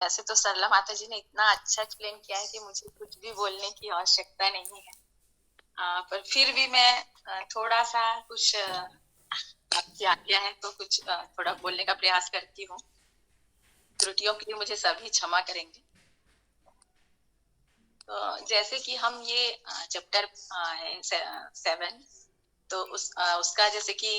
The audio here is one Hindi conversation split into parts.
वैसे तो सरला माता जी ने इतना अच्छा एक्सप्लेन किया है कि मुझे कुछ भी बोलने की आवश्यकता नहीं है। पर फिर भी मैं थोड़ा सा कुछ आपकी आज्ञा है तो कुछ थोड़ा बोलने का प्रयास करती हूँ। त्रुटियों के लिए मुझे सभी क्षमा करेंगे। तो जैसे कि हम ये चैप्टर है 7, तो उसका जैसे कि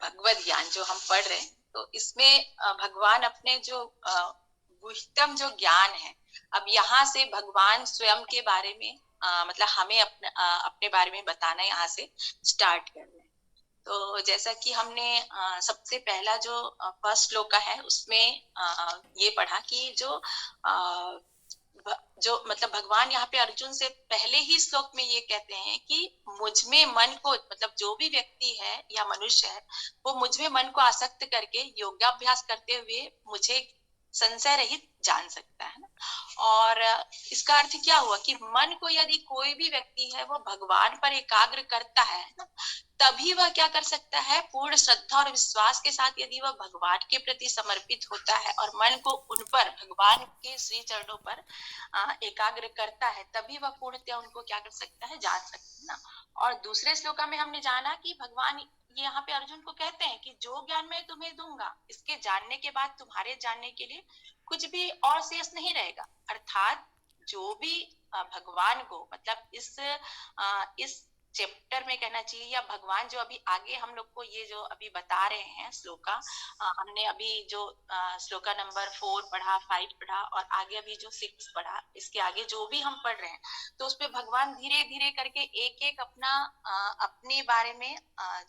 भगवत ज्ञान जो हम पढ़ रहे हैं, तो इसमें भगवान अपने जो गुह्यतम जो ज्ञान है, अब यहाँ से भगवान स्वयं के बारे में मतलब हमें अपने बारे में बताना यहाँ से स्टार्ट कर रहे हैं। तो जैसा कि हमने सबसे पहला जो फर्स्ट श्लोक का है उसमें ये पढ़ा कि जो मतलब भगवान यहाँ पे अर्जुन से पहले ही श्लोक में ये कहते हैं कि मुझ में मन को, मतलब जो भी व्यक्ति है या मनुष्य है, वो मुझ में मन को आसक्त करके योगाभ्यास करते हुए मुझे संशय रहित जान सकता है ना। और इसका अर्थ क्या हुआ कि मन को यदि कोई भी व्यक्ति है वो भगवान पर एकाग्र करता है ना, तभी वह क्या कर सकता है, पूर्ण श्रद्धा और विश्वास के साथ यदि वह भगवान के प्रति समर्पित होता है और मन को उन पर, भगवान के श्री चरणों पर एकाग्र करता है, तभी वह पूर्णतः उनको क्या कर सकता है, जान सकता है ना। और दूसरे श्लोका में हमने जाना कि भगवान ये यहाँ पे अर्जुन को कहते हैं कि जो ज्ञान मैं तुम्हें दूंगा, इसके जानने के बाद तुम्हारे जानने के लिए कुछ भी और शेष नहीं रहेगा। अर्थात जो भी भगवान को, मतलब इस चैप्टर में कहना चाहिए, या भगवान जो अभी आगे हम लोग को ये जो अभी बता रहे हैं श्लोका, हमने अभी जो श्लोका नंबर 4 पढ़ा, 5 पढ़ा और आगे अभी जो 6 पढ़ा, इसके आगे जो भी हम पढ़ रहे हैं, तो उसपे भगवान धीरे धीरे करके एक एक अपना अपने बारे में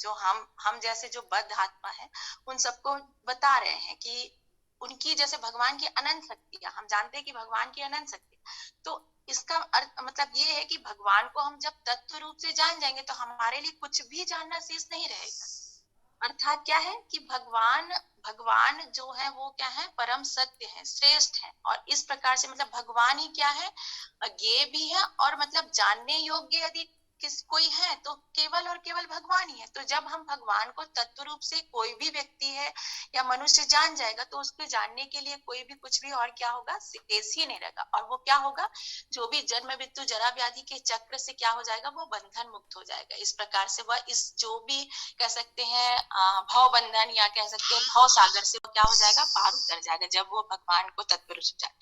जो हम जैसे जो बद्ध आत्मा है उन सबको बता रहे हैं कि उनकी जैसे भगवान की अनंत शक्तियां, हम जानते हैं कि भगवान की अनंत शक्ति, तो इसका अर्थ मतलब ये है कि भगवान को हम जब तत्व रूप से जान जाएंगे तो हमारे लिए कुछ भी जानना शेष नहीं रहेगा। अर्थात क्या है कि भगवान भगवान जो है वो क्या है, परम सत्य है, श्रेष्ठ है, और इस प्रकार से मतलब भगवान ही क्या है, ज्ञेय भी है, और मतलब जानने योग्य यदि किस कोई है तो केवल और केवल भगवान ही है। तो जब हम भगवान को तत्व रूप से कोई भी व्यक्ति है या मनुष्य जान जाएगा तो उसके जानने के लिए कोई भी कुछ भी और क्या होगा, शेष ही नहीं रहेगा। और वो क्या होगा, जो भी जन्म मृत्यु जरा व्याधि के चक्र से क्या हो जाएगा, वो बंधन मुक्त हो जाएगा। इस प्रकार से वह इस जो भी कह सकते हैं भव बंधन या कह सकते हैं भव सागर से वो क्या हो जाएगा, पार उतर जाएगा जब वो भगवान को तत्व रूप से जाए।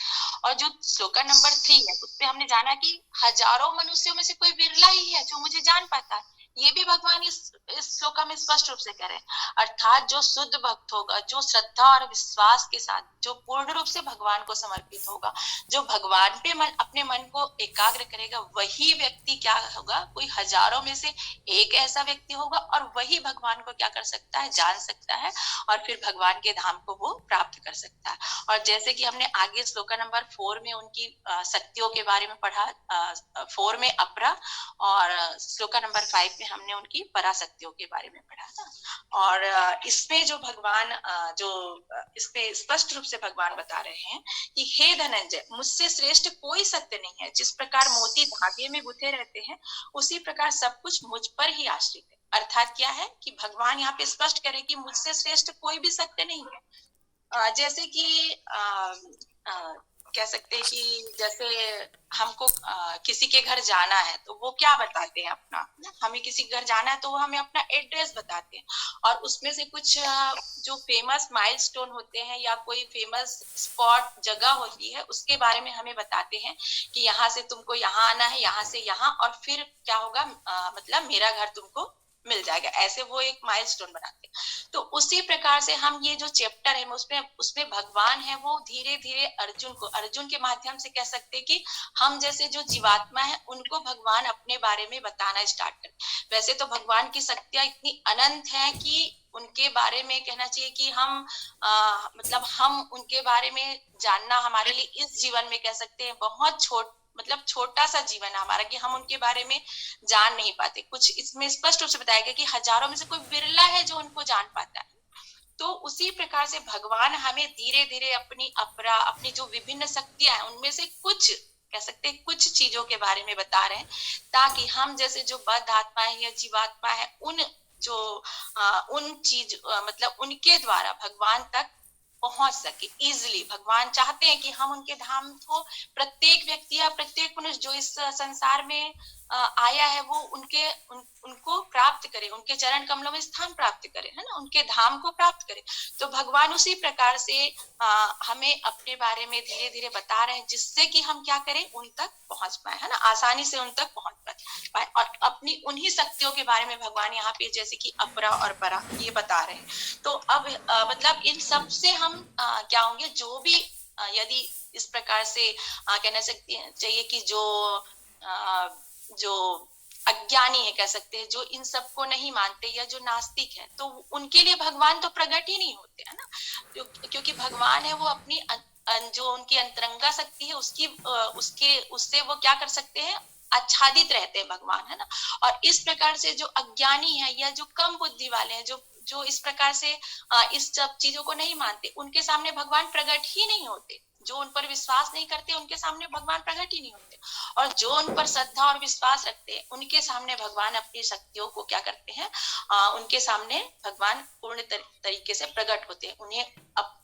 और जो श्लोका नंबर 3 है उसपे हमने जाना कि हजारों मनुष्यों में से कोई बिरला ही है जो मुझे जान पाता है। ये भी भगवान इस श्लोका में स्पष्ट रूप से कह रहे हैं। अर्थात जो शुद्ध भक्त होगा, जो श्रद्धा और विश्वास के साथ जो पूर्ण रूप से भगवान को समर्पित होगा, जो भगवान पे अपने मन को एकाग्र करेगा, वही व्यक्ति क्या होगा, कोई हजारों में से एक ऐसा व्यक्ति होगा, और वही भगवान को क्या कर सकता है, जान सकता है, और फिर भगवान के धाम को वो प्राप्त कर सकता है। और जैसे कि हमने आगे श्लोका नंबर 4 में उनकी शक्तियों के बारे में पढ़ा, 4 में अपरा, और श्लोका नंबर 5 में हमने उनकी पराशक्तियों के बारे में पढ़ा था। और इसमें जो भगवान जो इसपे स्पष्ट रूप से भगवान बता रहे हैं कि हे धनंजय, मुझसे श्रेष्ठ कोई सत्य नहीं है। जिस प्रकार मोती धागे में गुथे रहते हैं, उसी प्रकार सब कुछ मुझ पर ही आश्रित है। अर्थात क्या है कि भगवान यहाँ पे स्पष्ट करे कि मुझसे श्रेष्ठ कोई भी सत्य नहीं है। जैसे कि कह सकते हैं कि जैसे हमको किसी के घर जाना है तो वो क्या बताते हैं, अपना, हमें किसी घर जाना है तो वो हमें अपना एड्रेस बताते हैं, और उसमें से कुछ जो फेमस माइलस्टोन होते हैं या कोई फेमस स्पॉट जगह होती है उसके बारे में हमें बताते हैं कि यहाँ से तुमको यहाँ आना है, यहाँ से यहाँ, और फिर क्या होगा, मतलब मेरा घर तुमको मिल जाएगा। ऐसे वो एक माइलस्टोन बनाते हैं। तो उसी प्रकार से हम ये जो चैप्टर है उसमें उसमें भगवान है वो धीरे धीरे अर्जुन के माध्यम से कह सकते हैं कि हम जैसे जो जीवात्मा है उनको भगवान अपने बारे में बताना स्टार्ट कर। वैसे तो भगवान की शक्तियां इतनी अनंत है कि उनके बारे में कहना चाहिए कि मतलब हम उनके बारे में जानना हमारे लिए इस जीवन में कह सकते हैं बहुत छोटा सा जीवन है हमारा, कि हम उनके बारे में जान नहीं पाते। कुछ इसमें स्पष्ट रूप से बताया गया कि हजारों में से कोई बिरला है जो उनको जान पाता है। तो उसी प्रकार से भगवान हमें धीरे धीरे अपनी जो विभिन्न शक्तियां हैं उनमें से कुछ कह सकते हैं कुछ चीजों के बारे में बता रहे हैं, ताकि हम जैसे जो बद्ध आत्मा है या जीवात्मा है उन चीज मतलब उनके द्वारा भगवान तक पहुंच सके इजिली। भगवान चाहते हैं कि हम उनके धाम को, प्रत्येक व्यक्ति या प्रत्येक मनुष्य जो इस संसार में आया है वो उनको प्राप्त करे, उनके चरण कमलों में स्थान प्राप्त करे, है ना, उनके धाम को प्राप्त करे। तो भगवान उसी प्रकार से हमें अपने बारे में धीरे धीरे बता रहे हैं, जिससे कि हम क्या करें, उन तक पहुंच पाए, है ना, आसानी से उन तक पहुंच पाए। और अपनी उन्हीं शक्तियों के बारे में भगवान यहाँ पे जैसे कि अपरा और परा ये बता रहे हैं। तो अब मतलब इन सब से हम क्या होंगे, जो भी यदि इस प्रकार से कहना सकते हैं चाहिए कि जो अज्ञानी है, कह सकते हैं, जो इन सबको नहीं मानते या जो नास्तिक है, तो उनके लिए भगवान तो प्रकट ही नहीं होते, है ना, क्योंकि भगवान है वो अपनी जो उनकी अंतरंगा शक्ति है उससे वो क्या कर सकते हैं, आच्छादित रहते हैं भगवान, है ना। और इस प्रकार से जो अज्ञानी है या जो कम बुद्धि वाले हैं, जो इस प्रकार से इस सब चीजों को नहीं मानते, उनके सामने भगवान प्रकट ही नहीं होते। जो उन पर विश्वास नहीं करते उनके सामने भगवान प्रकट ही नहीं होते, और जो उन पर श्रद्धा और विश्वास रखते हैं उनके सामने भगवान अपनी शक्तियों को क्या करते हैं, उनके सामने भगवान पूर्ण तरीके से प्रकट होते हैं। उन्हें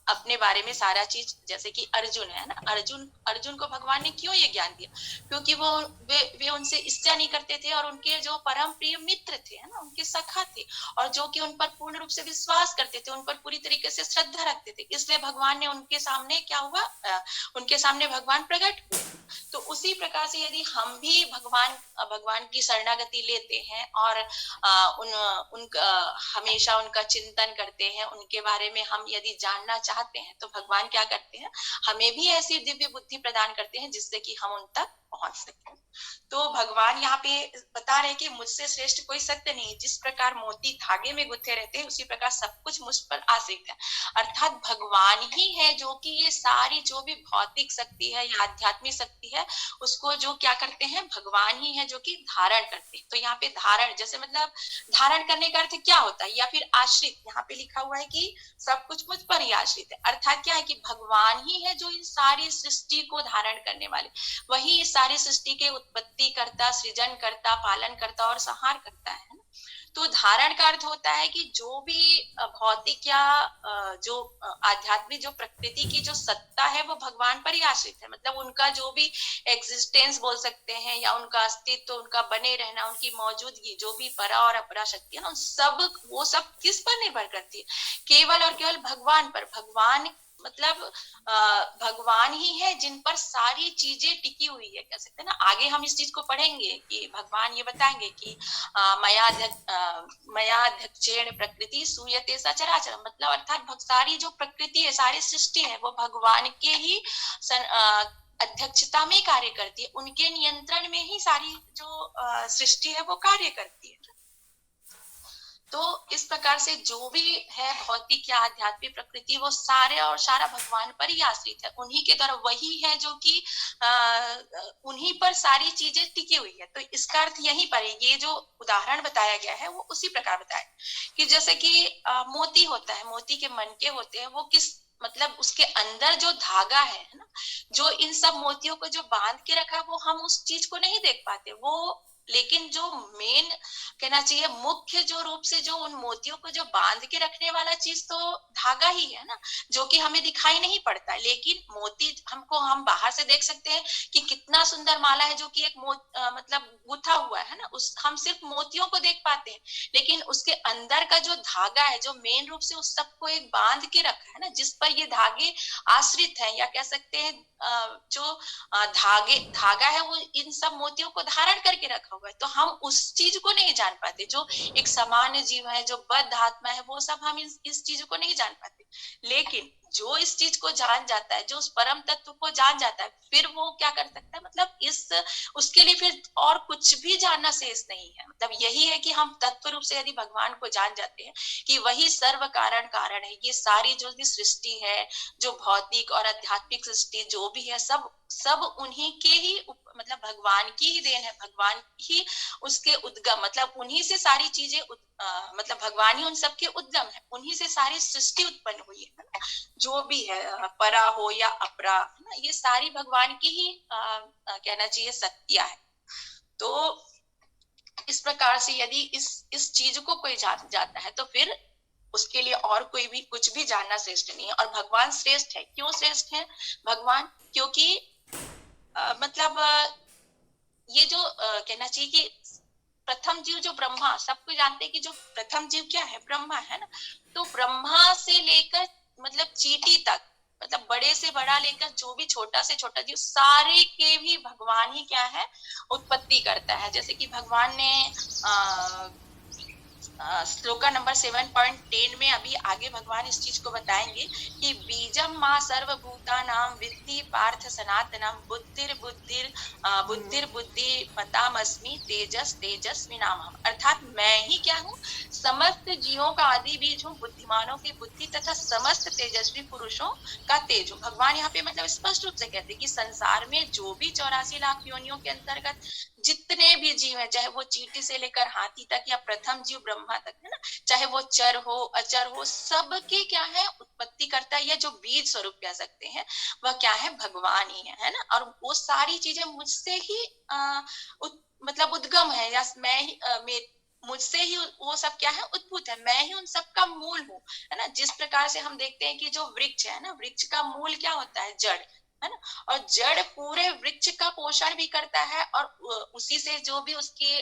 अपने बारे में सारा चीज, जैसे कि अर्जुन है ना, अर्जुन को भगवान ने क्यों ये ज्ञान दिया, क्योंकि वे उनसे ईर्ष्या नहीं करते थे, और उनके जो परम प्रिय मित्र थे, है ना, उनके सखा थे, और जो कि उन पर पूर्ण रूप से विश्वास करते थे, उन पर पूरी तरीके से श्रद्धा रखते थे, इसलिए भगवान ने उनके सामने क्या हुआ, उनके सामने भगवान प्रकट हुए। तो उसी प्रकार से यदि हम भी भगवान की शरणागति लेते हैं और हमेशा उनका चिंतन करते हैं, उनके बारे में हम यदि जानना चाहते हैं, तो भगवान क्या करते हैं, हमें भी ऐसी दिव्य बुद्धि प्रदान करते हैं जिससे कि हम उन तक पहुंच सके। तो भगवान यहाँ पे बता रहे हैं कि मुझसे श्रेष्ठ कोई सत्य नहीं, जिस प्रकार मोती धागे में गुथे रहते हैं उसी प्रकार सब कुछ मुझ पर आश्रित है। अर्थात भगवान ही है जो कि ये सारी जो भी भौतिक शक्ति है या आध्यात्मिक शक्ति है उसको जो क्या करते हैं, भगवान ही है जो कि धारण करते हैं। तो यहाँ पे धारण जैसे मतलब धारण करने का अर्थ क्या होता है, या फिर आश्रित, यहाँ पे लिखा हुआ है कि सब कुछ मुझ पर ही आश्रित है। अर्थात क्या है कि भगवान ही है जो इन सारी सृष्टि को धारण करने वाले, वही इस सारी सृष्टि के उत्पत्ति करता, सृजन करता, पालन करता और संहार करता है ना। तो धारण का अर्थ होता है कि जो भी भौतिक या जो आध्यात्मिक जो प्रकृति की जो सत्ता है वो भगवान पर ही आश्रित है। मतलब उनका जो भी एग्जिस्टेंस बोल सकते हैं या उनका अस्तित्व, उनका बने रहना, उनकी मौजूदगी, जो भी परा और अपरा शक्ति है ना, वो सब किस पर निर्भर करती है, केवल और केवल भगवान पर। भगवान मतलब भगवान ही है जिन पर सारी चीजें टिकी हुई है, कह सकते हैं ना। आगे हम इस चीज को पढ़ेंगे कि भगवान ये बताएंगे कि मयाध्यक्षेण प्रकृति सूयते सचराचर, मतलब अर्थात सारी जो प्रकृति है, सारी सृष्टि है वो भगवान के ही अध्यक्षता में कार्य करती है, उनके नियंत्रण में ही सारी जो सृष्टि है वो कार्य करती है। तो इस प्रकार से जो भी है भौतिक या आध्यात्मिक प्रकृति वो सारे और सारा भगवान पर ही आश्रित है, उन्हीं के द्वारा, वही है जो कि उन्हीं पर सारी चीजें टिकी हुई है। तो इसका अर्थ यहीं पर है, ये जो उदाहरण बताया गया है वो उसी प्रकार बताया कि जैसे कि मोती होता है, मोती के मनके होते हैं, वो किस मतलब उसके अंदर जो धागा है ना, जो इन सब मोतियों को जो बांध के रखा, वो हम उस चीज को नहीं देख पाते, वो लेकिन जो मेन कहना चाहिए मुख्य जो रूप से जो उन मोतियों को जो बांध के रखने वाला चीज तो धागा ही है ना, जो कि हमें दिखाई नहीं पड़ता। लेकिन मोती हम बाहर से देख सकते हैं कि कितना सुंदर माला है जो कि एक मतलब गुथा हुआ है ना, हम सिर्फ मोतियों को देख पाते हैं, लेकिन उसके अंदर का जो धागा है जो मेन रूप से उस सबको एक बांध के रखा है ना, जिस पर ये धागे आश्रित है, या कह सकते हैं जो धागा है वो इन सब मोतियों को धारण करके रखा हुआ है। तो हम उस चीज को नहीं जान पाते, जो एक सामान्य जीव है, जो बद्ध आत्मा है, वो सब हम इस चीज को नहीं जान पाते। लेकिन जो इस चीज को जान जाता है, जो उस परम तत्व को जान जाता है, फिर वो क्या कर सकता है, मतलब उसके लिए फिर और कुछ भी जानना शेष नहीं है। मतलब यही है कि हम तत्व रूप से यदि भगवान को जान जाते हैं कि वही सर्व कारण है, ये सारी जो भी सृष्टि है, जो भौतिक और आध्यात्मिक सृष्टि जो भी है, सब उन्हीं के ही मतलब भगवान की ही देन है, भगवान ही उसके उद्गम, मतलब उन्हीं से सारी चीजें मतलब भगवान ही उन सबके उद्गम है, उन्हीं से सारी सृष्टि उत्पन्न हुई है ना, जो भी है परा हो या अपरा ना, ये सारी भगवान की ही कहना चाहिए शक्तियां है। तो इस प्रकार से यदि इस चीज को कोई जान जाता है तो फिर उसके लिए और कोई भी कुछ भी जानना श्रेष्ठ नहीं है। और भगवान श्रेष्ठ है, क्यों श्रेष्ठ है भगवान? क्योंकि मतलब ये जो कहना चाहिए कि प्रथम जीव जो ब्रह्मा, सबको जानते हैं कि जो प्रथम जीव क्या है, ब्रह्मा है ना। तो ब्रह्मा से लेकर मतलब चींटी तक, मतलब बड़े से बड़ा लेकर जो भी छोटा से छोटा जीव, सारे के भी भगवान ही क्या है, उत्पत्ति करता है। जैसे कि भगवान ने श्लोका नंबर 7.10 में अभी आगे भगवान इस चीज को बताएंगे कि बीजम माँ सर्वभूतानां विद्धि पार्थ सनातनम बुद्धिर बुद्धिर बुद्धिर बुद्धि मतामस्मि तेजस तेजस्वी नाम। अर्थात मैं ही क्या हूँ, समस्त जीवों का आदि बीज हूँ, बुद्धिमानों की बुद्धि तथा समस्त तेजस्वी पुरुषों का तेज हूँ। भगवान यहाँ पे मतलब स्पष्ट रूप से कहते हैं कि संसार में जो भी 84 लाख योनियों के अंतर्गत जितने भी जीव है, चाहे वो चींटी से लेकर हाथी तक या प्रथम जीव ब्रह्मा तक, है ना, चाहे वो चर हो अचर हो, सबके क्या है, उत्पत्ति करता है, या जो बीज स्वरूप कह सकते हैं वह क्या है, भगवान ही है ना। और वो सारी चीजें मुझसे ही मतलब उद्गम है, या मैं ही मुझसे ही वो सब क्या है, उद्भूत है, मैं ही उन सब का मूल हूँ, है ना। जिस प्रकार से हम देखते हैं कि जो वृक्ष है ना, वृक्ष का मूल क्या होता है, जड़, है ना। और जड़ पूरे वृक्ष का पोषण भी करता है, और उसी से जो भी उसकी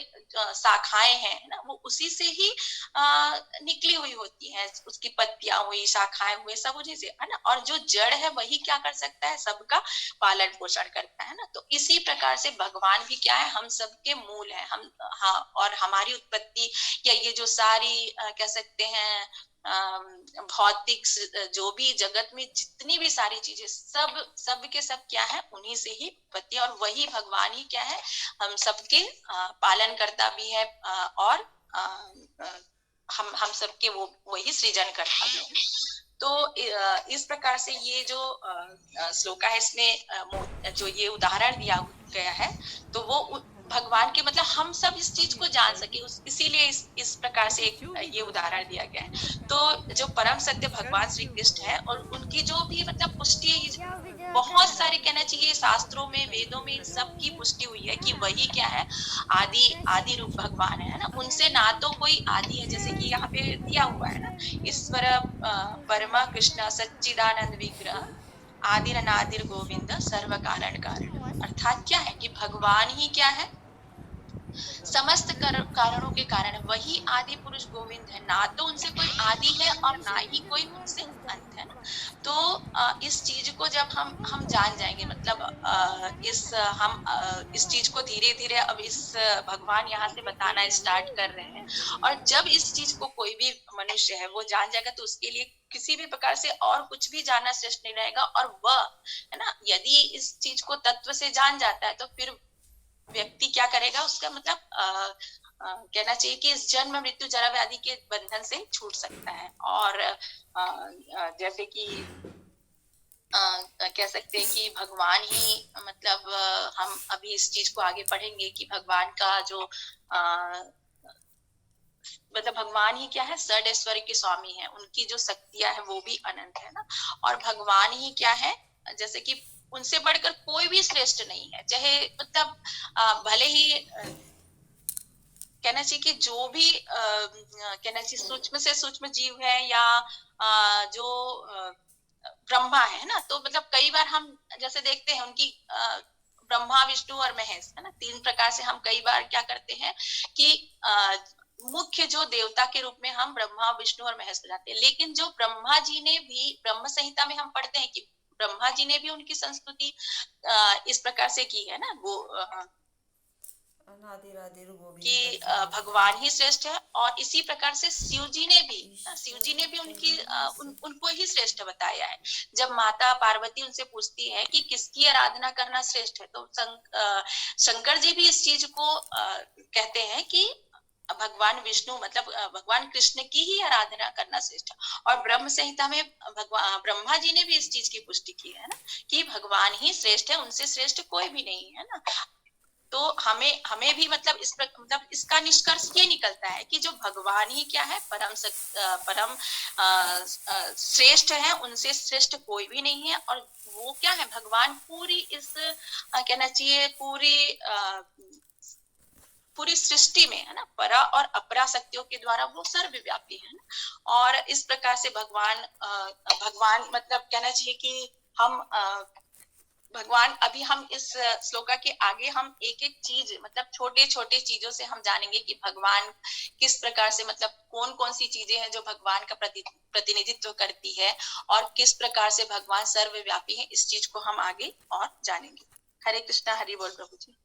शाखाएं हैं ना, वो उसी से ही निकली हुई होती हैं, उसकी पत्तियां हुई, शाखाएं हुए, सब उसी से, है ना। और जो जड़ है वही क्या कर सकता है, सबका पालन पोषण करता है ना। तो इसी प्रकार से भगवान भी क्या है, हम सबके मूल है, हम, हाँ, और हमारी उत्पत्ति या ये जो सारी कह सकते हैं भौतिक जो भी जगत में जितनी भी सारी चीजें, सब के सब क्या है, उन्हीं से ही उत्पत्ति, और वही भगवान ही क्या है, हम सबके पालन करता भी है, और हम सबके वो वही सृजन करता भी है। तो इस प्रकार से ये जो श्लोका है, इसमें जो ये उदाहरण दिया गया है, तो वो भगवान के मतलब हम सब इस चीज को जान सके, इसीलिए इस प्रकार से ये उदाहरण दिया गया है। तो जो परम सत्य भगवान श्री कृष्ण है, और उनकी जो भी मतलब पुष्टि है, बहुत सारे कहना चाहिए शास्त्रों में, वेदों में इन सब की पुष्टि हुई है कि वही क्या है, आदि आदि रूप भगवान है ना। उनसे ना तो कोई आदि है, जैसे कि यहाँ पे दिया हुआ है ना, ईश्वर परमा कृष्ण सच्चिदानंद विग्रह आदिर अनादिर गोविंद सर्व कारण कारण। अर्थात क्या है कि भगवान ही क्या है, समस्त कारणों के कारण वही आदि पुरुष गोविंद है, ना तो उनसे कोई आदि है और ना ही कोई उनसे अंत है ना। तो इस चीज को जब हम जान जाएंगे, मतलब इस चीज को धीरे धीरे अब इस भगवान यहाँ से बताना स्टार्ट कर रहे हैं। और जब इस चीज को कोई भी मनुष्य है वो जान जाएगा, तो उसके लिए किसी भी प्रकार से और कुछ भी जानना श्रेष्ठ नहीं रहेगा। और वह, है ना, यदि इस चीज को तत्व से जान जाता है, तो फिर व्यक्ति क्या करेगा, उसका मतलब कहना चाहिए कि इस जन्म मृत्यु जरा व्याधि के बंधन से छूट सकता है। और जैसे कि कह सकते हैं कि भगवान ही मतलब हम अभी इस चीज को आगे पढ़ेंगे कि भगवान का जो मतलब भगवान ही क्या है, षड ऐश्वर्य के स्वामी है, उनकी जो शक्तियां है वो भी अनंत है ना। और भगवान ही क्या है, जैसे कि उनसे बढ़कर कोई भी श्रेष्ठ नहीं है, चाहे मतलब भले ही कहना चाहिए कि जो भी कहना चाहिए सूक्ष्म से सूक्ष्म जीव है, या जो ब्रह्मा है ना, तो मतलब कई बार हम जैसे देखते हैं उनकी ब्रह्मा विष्णु और महेश, है ना, तीन प्रकार से हम कई बार क्या करते हैं कि मुख्य जो देवता के रूप में हम ब्रह्मा विष्णु और महेश को जाते हैं। लेकिन जो ब्रह्मा जी ने भी, ब्रह्म संहिता में हम पढ़ते हैं कि ब्रह्मा जी ने भी उनकी संस्तुति इस प्रकार से की है ना, वो कि भगवान ही श्रेष्ठ है। और इसी प्रकार से शिव जी ने भी उनको ही श्रेष्ठ बताया है। जब माता पार्वती उनसे पूछती है कि किसकी आराधना करना श्रेष्ठ है, तो शंकर जी भी इस चीज को कहते हैं कि भगवान विष्णु मतलब भगवान कृष्ण की ही आराधना करना श्रेष्ठ है। और ब्रह्म संहिता में भगवान ब्रह्मा जी ने भी इस चीज की पुष्टि की है ना, कि भगवान ही श्रेष्ठ है, उनसे श्रेष्ठ कोई भी नहीं है ना। तो हमें भी मतलब मतलब इसका निष्कर्ष ये निकलता है कि जो भगवान ही क्या है, परम श्रेष्ठ है, उनसे श्रेष्ठ कोई भी नहीं है। और वो क्या है, भगवान पूरी इस कहना चाहिए पूरी पूरी सृष्टि में, है ना, परा और अपरा शक्तियों के द्वारा वो सर्वव्यापी है ना। और इस प्रकार से भगवान मतलब कहना चाहिए कि हम भगवान, अभी हम इस श्लोका के आगे हम एक एक चीज मतलब छोटे छोटे चीजों से हम जानेंगे कि भगवान किस प्रकार से मतलब कौन कौन सी चीजें हैं जो भगवान का प्रतिनिधित्व करती है, और किस प्रकार से भगवान सर्वव्यापी है, इस चीज को हम आगे और जानेंगे। हरे कृष्णा, हरि बोल प्रभु जी।